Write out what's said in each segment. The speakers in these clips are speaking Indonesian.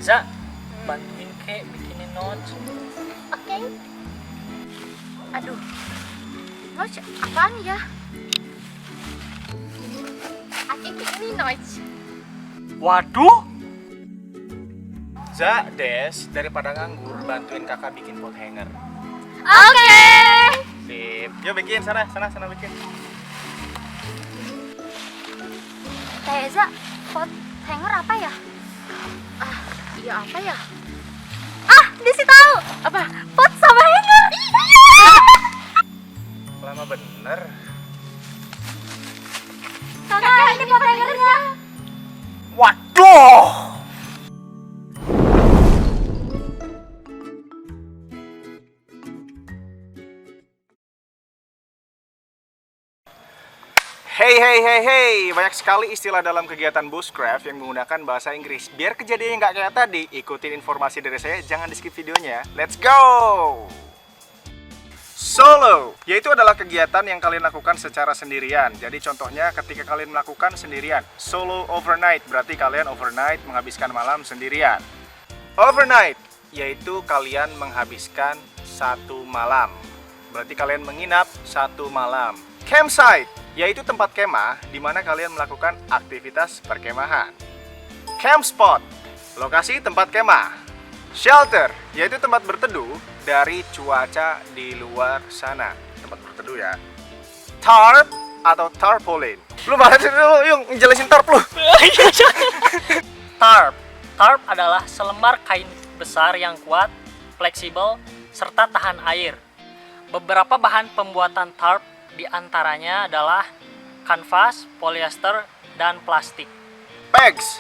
Za, bantuin kek bikinin notes. Oke. Aduh. Notes apaan ya? Ini notes. Waduh. Za, Des, daripada nganggur, bantuin kakak bikin pot hanger. Oke. Sip. Yuk bikin, sana bikin. Teh Eza, pot hanger apa ya? Iya apa ya? Desi tahu. Apa? Pot sama hanger. Lama bener. Kakak, ini pot hangernya. Waduh! Hey, banyak sekali istilah dalam kegiatan bushcraft yang menggunakan bahasa Inggris. Biar kejadiannya nggak kayak tadi, ikutin informasi dari saya, jangan di skip videonya. Let's go! Solo, yaitu adalah kegiatan yang kalian lakukan secara sendirian. Jadi contohnya ketika kalian melakukan sendirian. Solo overnight, berarti kalian overnight menghabiskan malam sendirian. Overnight, yaitu kalian menghabiskan satu malam. Berarti kalian menginap satu malam. Campsite, yaitu tempat kemah di mana kalian melakukan aktivitas perkemahan. Camp spot, lokasi tempat kemah. Shelter, yaitu tempat berteduh dari cuaca di luar sana. Tempat berteduh ya. Tarp atau tarpaulin. Lu bahas dulu, Yung, jelasin tarp lu. Tarp adalah selembar kain besar yang kuat, fleksibel, serta tahan air. Beberapa bahan pembuatan tarp diantaranya adalah kanvas, polyester, dan plastik. Pegs,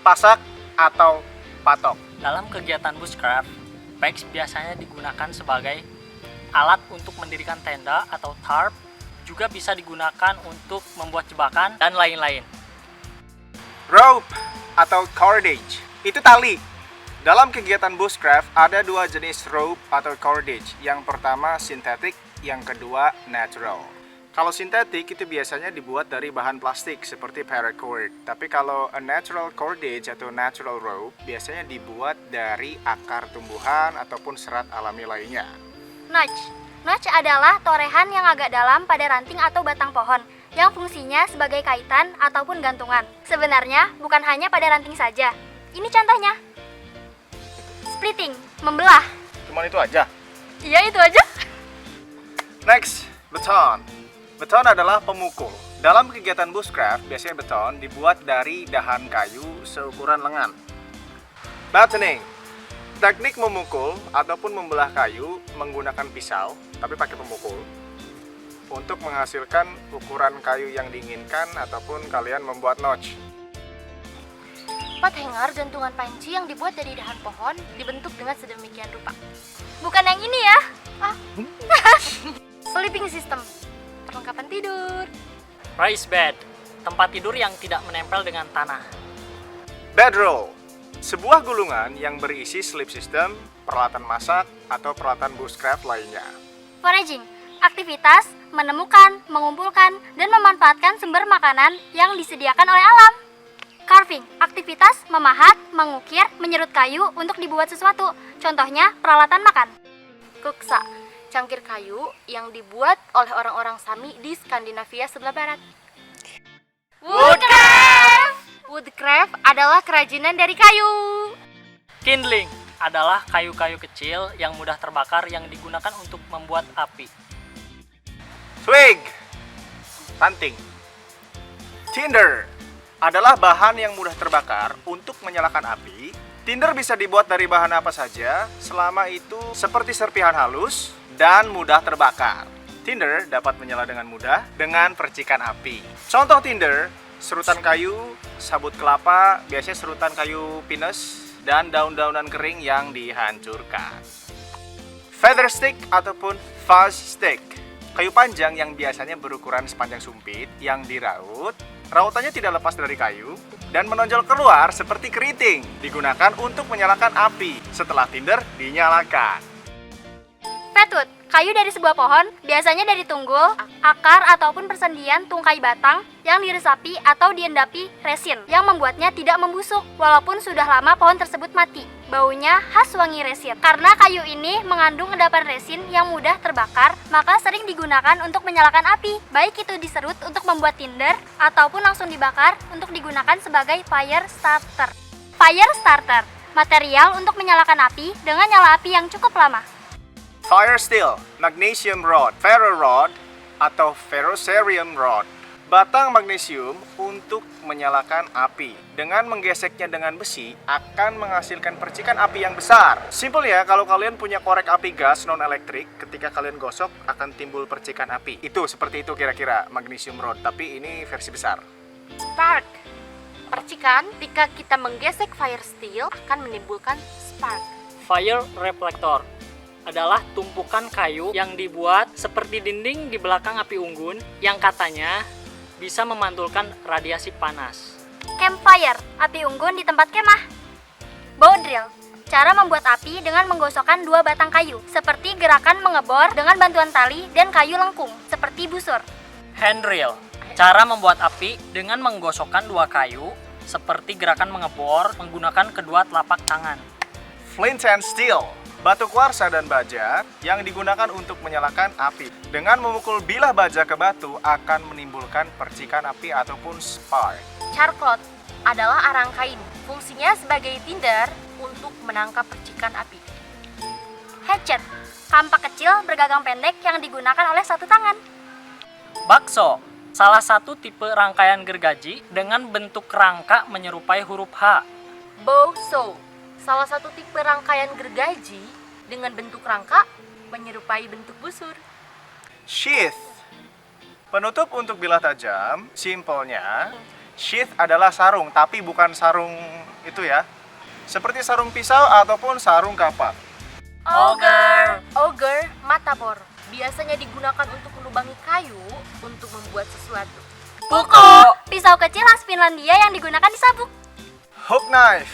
pasak atau patok. Dalam kegiatan bushcraft, pegs biasanya digunakan sebagai alat untuk mendirikan tenda atau tarp, juga bisa digunakan untuk membuat jebakan dan lain-lain. Rope atau cordage, itu tali. Dalam kegiatan bushcraft ada dua jenis rope atau cordage. Yang pertama sintetik, yang kedua natural. Kalau sintetik itu biasanya dibuat dari bahan plastik seperti paracord. Tapi kalau a natural cordage atau natural rope biasanya dibuat dari akar tumbuhan ataupun serat alami lainnya. Notch adalah torehan yang agak dalam pada ranting atau batang pohon yang fungsinya sebagai kaitan ataupun gantungan. Sebenarnya bukan hanya pada ranting saja. Ini contohnya. Splitting, membelah. Cuman itu aja. Iya, itu aja. Next, beton. Beton adalah pemukul. Dalam kegiatan bushcraft, biasanya beton dibuat dari dahan kayu seukuran lengan. Battening, teknik memukul ataupun membelah kayu menggunakan pisau, tapi pakai pemukul, untuk menghasilkan ukuran kayu yang diinginkan ataupun kalian membuat notch. Pot hanger gantungan panci yang dibuat dari dahan pohon dibentuk dengan sedemikian rupa. Bukan yang ini ya. Sleeping system, perlengkapan tidur. Raised bed, tempat tidur yang tidak menempel dengan tanah. Bedroll, sebuah gulungan yang berisi sleep system, peralatan masak, atau peralatan bushcraft lainnya. Foraging, aktivitas menemukan, mengumpulkan, dan memanfaatkan sumber makanan yang disediakan oleh alam. Carving, aktivitas memahat, mengukir, menyerut kayu untuk dibuat sesuatu. Contohnya peralatan makan. Kuksa, cangkir kayu yang dibuat oleh orang-orang Sami di Skandinavia sebelah barat. Woodcraft adalah kerajinan dari kayu. Kindling adalah kayu-kayu kecil yang mudah terbakar yang digunakan untuk membuat api. Twig, ranting. Tinder adalah bahan yang mudah terbakar untuk menyalakan api. Tinder bisa dibuat dari bahan apa saja, selama itu seperti serpihan halus dan mudah terbakar. Tinder dapat menyala dengan mudah dengan percikan api. Contoh tinder, serutan kayu, sabut kelapa, biasanya serutan kayu pinus, dan daun-daunan kering yang dihancurkan. Feather stick ataupun fuzz stick, kayu panjang yang biasanya berukuran sepanjang sumpit yang diraut. Rautannya tidak lepas dari kayu dan menonjol keluar seperti keriting. Digunakan untuk menyalakan api setelah tinder dinyalakan. Fatwood Kayu dari sebuah pohon, biasanya dari tunggul, akar, ataupun persendian tungkai batang yang diresapi atau diendapi resin yang membuatnya tidak membusuk walaupun sudah lama pohon tersebut mati. Baunya khas wangi resin. Karena kayu ini mengandung endapan resin yang mudah terbakar, maka sering digunakan untuk menyalakan api. Baik itu diserut untuk membuat tinder ataupun langsung dibakar untuk digunakan sebagai fire starter. Fire starter, material untuk menyalakan api dengan nyala api yang cukup lama. Fire steel, magnesium rod, ferro rod, atau ferrocerium rod. Batang magnesium untuk menyalakan api. Dengan menggeseknya dengan besi akan menghasilkan percikan api yang besar. Simpel ya, kalau kalian punya korek api gas non-elektrik, ketika kalian gosok akan timbul percikan api. Itu seperti itu kira-kira magnesium rod, tapi ini versi besar. Spark. Percikan ketika kita menggesek fire steel akan menimbulkan spark. Fire reflector adalah tumpukan kayu yang dibuat seperti dinding di belakang api unggun yang katanya bisa memantulkan radiasi panas. Campfire, api unggun di tempat kemah. Bow drill, cara membuat api dengan menggosokkan dua batang kayu, seperti gerakan mengebor dengan bantuan tali dan kayu lengkung, seperti busur. Handrail, cara membuat api dengan menggosokkan dua kayu, seperti gerakan mengebor menggunakan kedua telapak tangan. Flint and steel, batu kuarsa dan baja yang digunakan untuk menyalakan api. Dengan memukul bilah baja ke batu akan menimbulkan percikan api ataupun spark. Charcloth adalah arang kain. Fungsinya sebagai tinder untuk menangkap percikan api. Hatchet, kampak kecil bergagang pendek yang digunakan oleh satu tangan. Bakso, salah satu tipe rangkaian gergaji dengan bentuk rangka menyerupai huruf H. Bow saw, salah satu tipe rangkaian gergaji dengan bentuk rangka menyerupai bentuk busur. Sheath, penutup untuk bilah tajam. Simpelnya, sheath adalah sarung, tapi bukan sarung itu ya. Seperti sarung pisau ataupun sarung kapak. Auger, Auger, mata bor, biasanya digunakan untuk melubangi kayu untuk membuat sesuatu. Puko, Pisau kecil khas Finlandia yang digunakan di sabuk. Hook knife,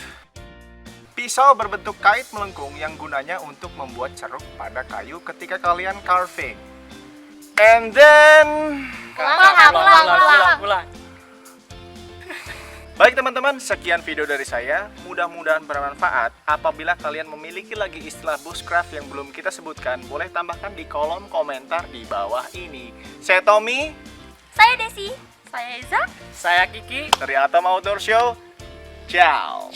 pisau berbentuk kait melengkung yang gunanya untuk membuat ceruk pada kayu ketika kalian carving. And then... ulang. Baik teman-teman, sekian video dari saya. Mudah-mudahan bermanfaat. Apabila kalian memiliki lagi istilah bushcraft yang belum kita sebutkan, boleh tambahkan di kolom komentar di bawah ini. Saya Tommy, Saya Desi. Saya Eza. Saya Kiki. dari Atom Outdoor Show. Ciao.